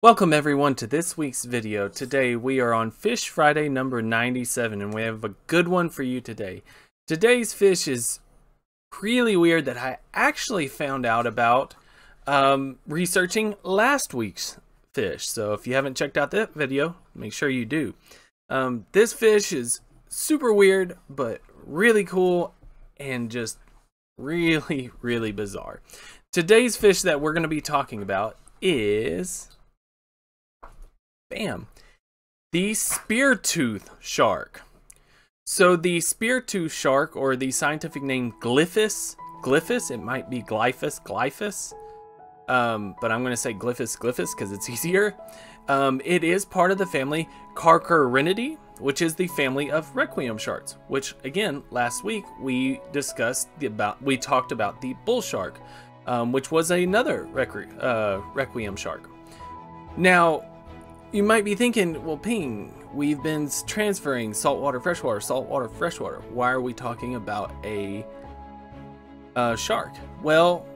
Welcome everyone to this week's video. Today we are on Fish Friday number 97 and we have a good one for you today. Today's fish is really weird that I actually found out about researching last week's fish. So if you haven't checked out that video, make sure you do. This fish is super weird but really cool and just really bizarre. Today's fish that we're going to be talking about is the Speartooth shark. So the Speartooth shark, or the scientific name Glyphis, it might be Glyphis, but I'm going to say Glyphis because it's easier. It is part of the family Carcharinidae, which is the family of requiem sharks, which again, last week we talked about the bull shark, which was another requiem shark. Now, you might be thinking, well, Ping, we've been transferring saltwater, freshwater, saltwater, freshwater. Why are we talking about a shark? Well,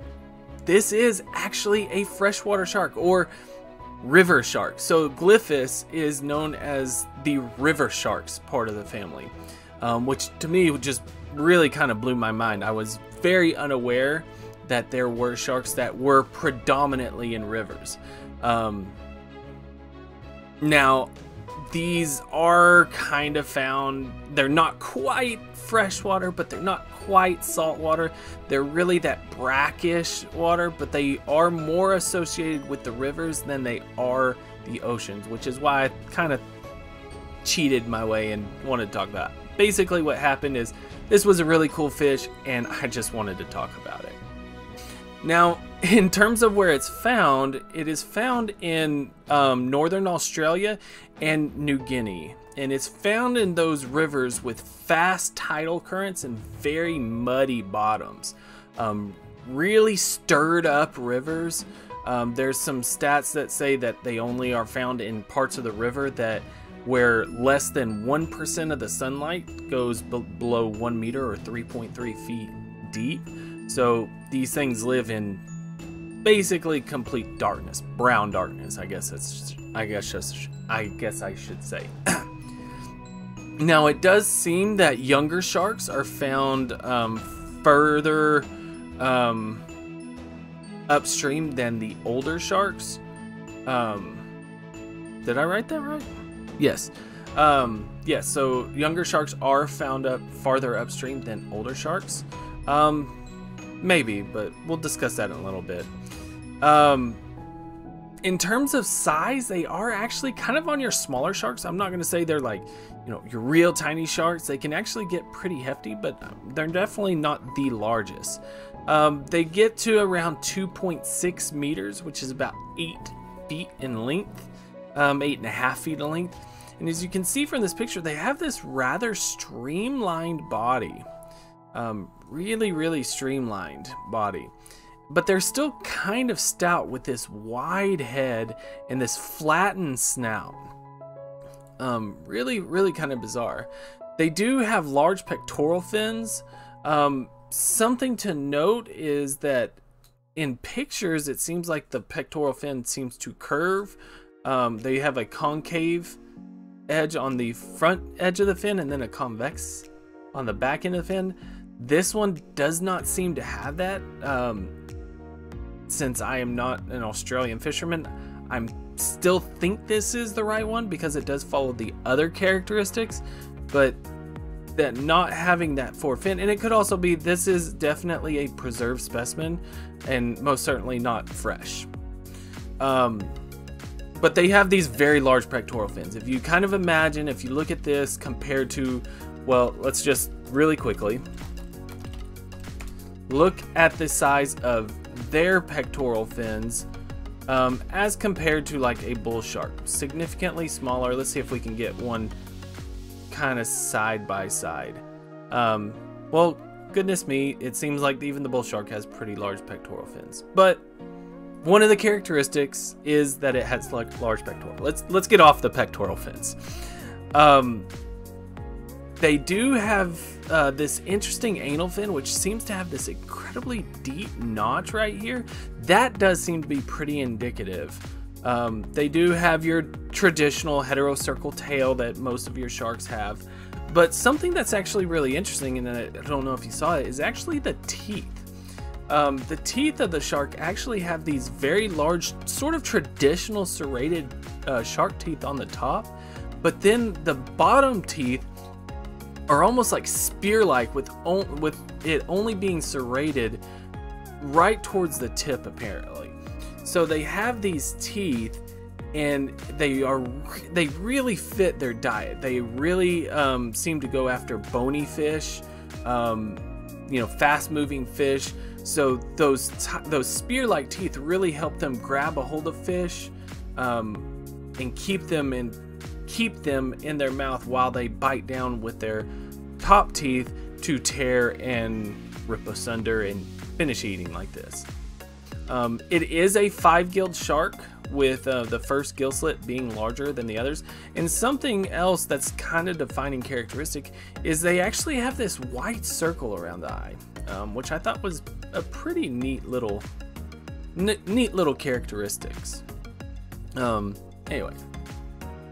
this is actually a freshwater shark, or river shark. So Glyphis is known as the river sharks part of the family, which to me just really kind of blew my mind. I was very unaware that there were sharks that were predominantly in rivers. Now, these are kind of found, they're not quite freshwater, but they're not quite saltwater. They're really that brackish water, but they are more associated with the rivers than they are the oceans, which is why I kind of cheated my way and wanted to talk about it. Basically what happened is this was a really cool fish and I just wanted to talk about it. Now, in terms of where it's found, it is found in northern Australia and New Guinea. And it's found in those rivers with fast tidal currents and very muddy bottoms. Really stirred up rivers. There's some stats that say that they only are found in parts of the river where less than 1% of the sunlight goes below 1 meter or 3.3 feet deep. So these things live in basically complete darkness, brown darkness. I guess I should say. Now it does seem that younger sharks are found further upstream than the older sharks. Did I write that right? Yes. Yes. So younger sharks are found farther upstream than older sharks. Maybe, but we'll discuss that in a little bit. In terms of size, they are actually kind of on your smaller sharks. I'm not going to say they're like, your real tiny sharks. They can actually get pretty hefty, but they're definitely not the largest. They get to around 2.6 meters, which is about 8 feet in length, 8.5 feet in length. And as you can see from this picture, they have this rather streamlined body. Really streamlined body, but they're still kind of stout with this wide head and this flattened snout. Really kind of bizarre. They do have large pectoral fins. Something to note is that in pictures it seems like the pectoral fin seems to curve. They have a concave edge on the front edge of the fin and then a convex on the back end of the fin. This one does not seem to have that. Since I am not an Australian fisherman, I still think this is the right one because it does follow the other characteristics, but that not having that forefin, and it could also be this is definitely a preserved specimen and most certainly not fresh. But they have these very large pectoral fins. If you kind of imagine, if you look at this compared to, well, let's just really quickly look at the size of their pectoral fins as compared to like a bull shark. Significantly smaller. Let's see if we can get one kind of side by side. Well, goodness me, it seems like even the bull shark has pretty large pectoral fins. But one of the characteristics is that it has like large pectoral. Let's get off the pectoral fins. They do have this interesting anal fin, which seems to have this incredibly deep notch right here. That does seem to be pretty indicative They do have your traditional heterocircle tail that most of your sharks have, but something that's actually really interesting, and I don't know if you saw it, is actually the teeth. The teeth of the shark actually have these very large, sort of traditional serrated shark teeth on the top, but then the bottom teeth are almost like spear-like, with it only being serrated right towards the tip, apparently. So they have these teeth, and they really fit their diet. They really seem to go after bony fish, fast-moving fish. So those spear-like teeth really help them grab a hold of fish, and keep them in their mouth while they bite down with their top teeth to tear and rip asunder and finish eating like this. It is a 5-gilled shark, with the first gill slit being larger than the others. And something else that's kind of defining characteristic is they actually have this white circle around the eye, which I thought was a pretty neat little characteristics. Anyway,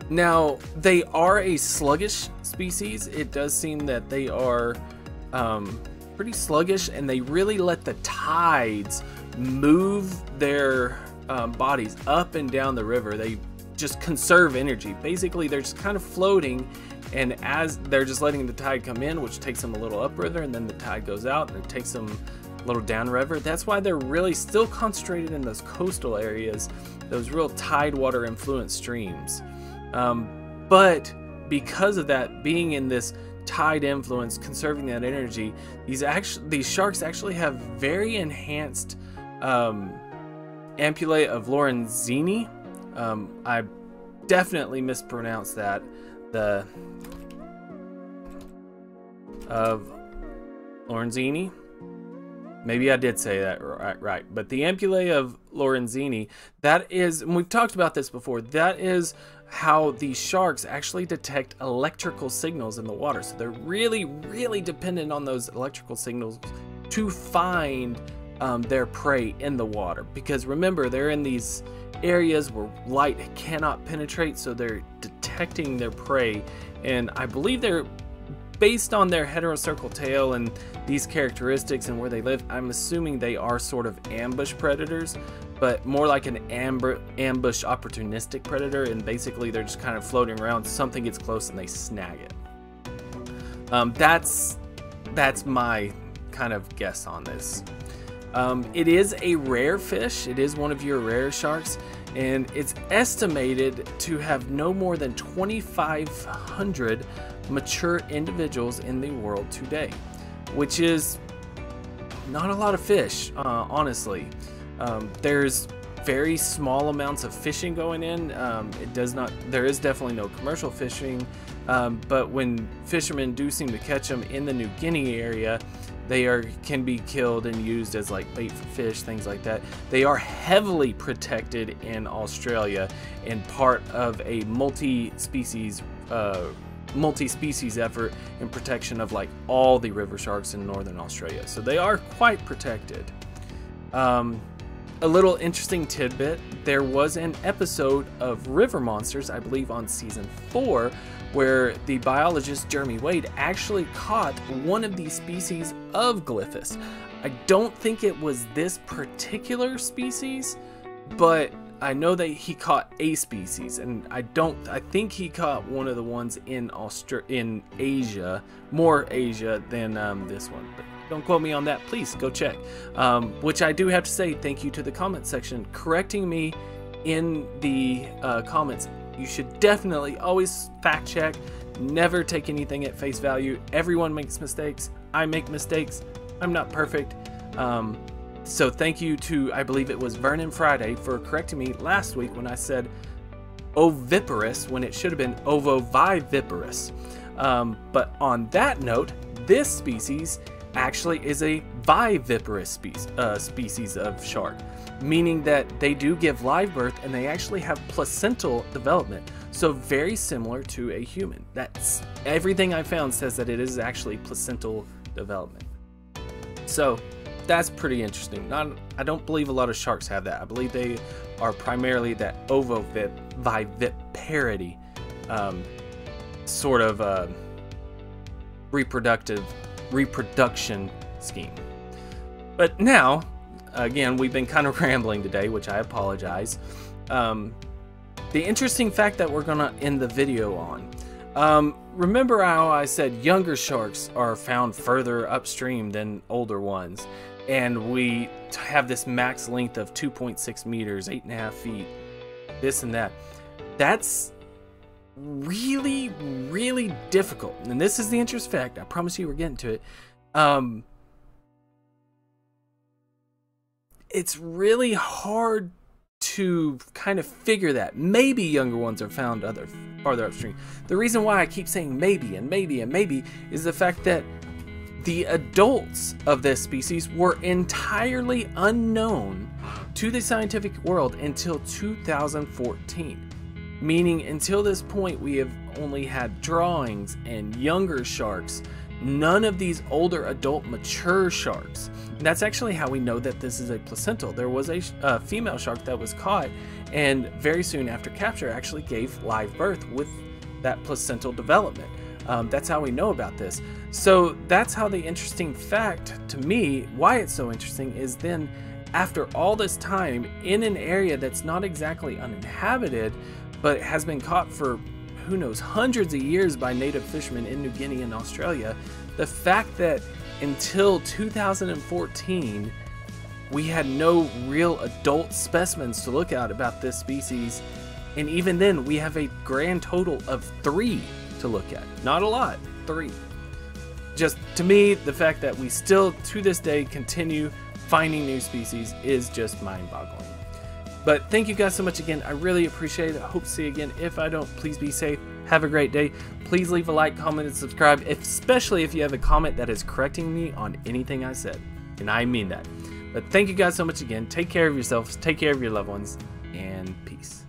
now they are a sluggish species. It does seem that they are pretty sluggish, and they really let the tides move their bodies up and down the river. They just conserve energy. Basically, they're just kind of floating, and as they're just letting the tide come in, which takes them a little upriver, and then the tide goes out and it takes them a little downriver. That's why they're really still concentrated in those coastal areas, those real tidewater influenced streams. But because of that, being in this tide influence, conserving that energy, these sharks actually have very enhanced Ampullae of Lorenzini. I definitely mispronounced that. The of Lorenzini. Maybe I did say that right. But the Ampullae of Lorenzini, that is, and we've talked about this before, that is how these sharks actually detect electrical signals in the water. So they're really, really dependent on those electrical signals to find their prey in the water. Because remember, they're in these areas where light cannot penetrate, so they're detecting their prey. And I believe they're, based on their heterocircle tail and these characteristics and where they live, I'm assuming they are sort of ambush predators, but more like an ambush opportunistic predator, and basically they're just kind of floating around, something gets close and they snag it. That's my kind of guess on this. It is a rare fish. It is one of your rare sharks, and it's estimated to have no more than 2,500 mature individuals in the world today, which is not a lot of fish, honestly. There's very small amounts of fishing going in. There is definitely no commercial fishing, but when fishermen do seem to catch them in the New Guinea area, they can be killed and used as like bait for fish, things like that. They are heavily protected in Australia and part of a multi-species effort in protection of like all the river sharks in northern Australia. So they are quite protected. A little interesting tidbit, there was an episode of River Monsters, I believe on season 4, where the biologist Jeremy Wade actually caught one of these species of Glyphis. I don't think it was this particular species, but I know that he caught a species, and I think he caught one of the ones in Asia, more Asia than this one. But don't quote me on that, please go check. Which I do have to say thank you to the comment section correcting me in the comments. You should definitely always fact check, never take anything at face value. Everyone makes mistakes. I make mistakes. I'm not perfect. So thank you to, I believe it was Vernon Friday, for correcting me last week when I said oviparous when it should have been ovoviviparous. But on that note, this species actually is a viviparous species of shark, meaning that they do give live birth and they actually have placental development. So very similar to a human. That's everything I found says that it is actually placental development. So that's pretty interesting. I don't believe a lot of sharks have that. I believe they are primarily that ovoviviparity sort of reproduction scheme. But now, again, we've been kind of rambling today, which I apologize. The interesting fact that we're gonna end the video on. Remember how I said younger sharks are found further upstream than older ones, and we have this max length of 2.6 meters, 8.5 feet, this and that. That's really, really difficult. And this is the interesting fact. I promise you we're getting to it. It's really hard to kind of figure that. Maybe younger ones are found farther upstream. The reason why I keep saying maybe and maybe and maybe is the fact that the adults of this species were entirely unknown to the scientific world until 2014. Meaning until this point we have only had drawings and younger sharks, none of these older adult mature sharks. And that's actually how we know that this is a placental. There was a female shark that was caught, and very soon after capture actually gave live birth with that placental development. That's how we know about this. So that's how the interesting fact to me, why it's so interesting, is then after all this time in an area that's not exactly uninhabited, but has been caught for who knows hundreds of years by native fishermen in New Guinea and Australia, the fact that until 2014 we had no real adult specimens to look at about this species, and even then we have a grand total of 3 to look at. Not a lot, 3. Just to me, the fact that we still to this day continue finding new species is just mind-boggling. But thank you guys so much again. I really appreciate it. I hope to see you again. If I don't, please be safe. Have a great day. Please leave a like, comment, and subscribe, especially if you have a comment that is correcting me on anything I said. And I mean that. But thank you guys so much again. Take care of yourselves. Take care of your loved ones. And peace.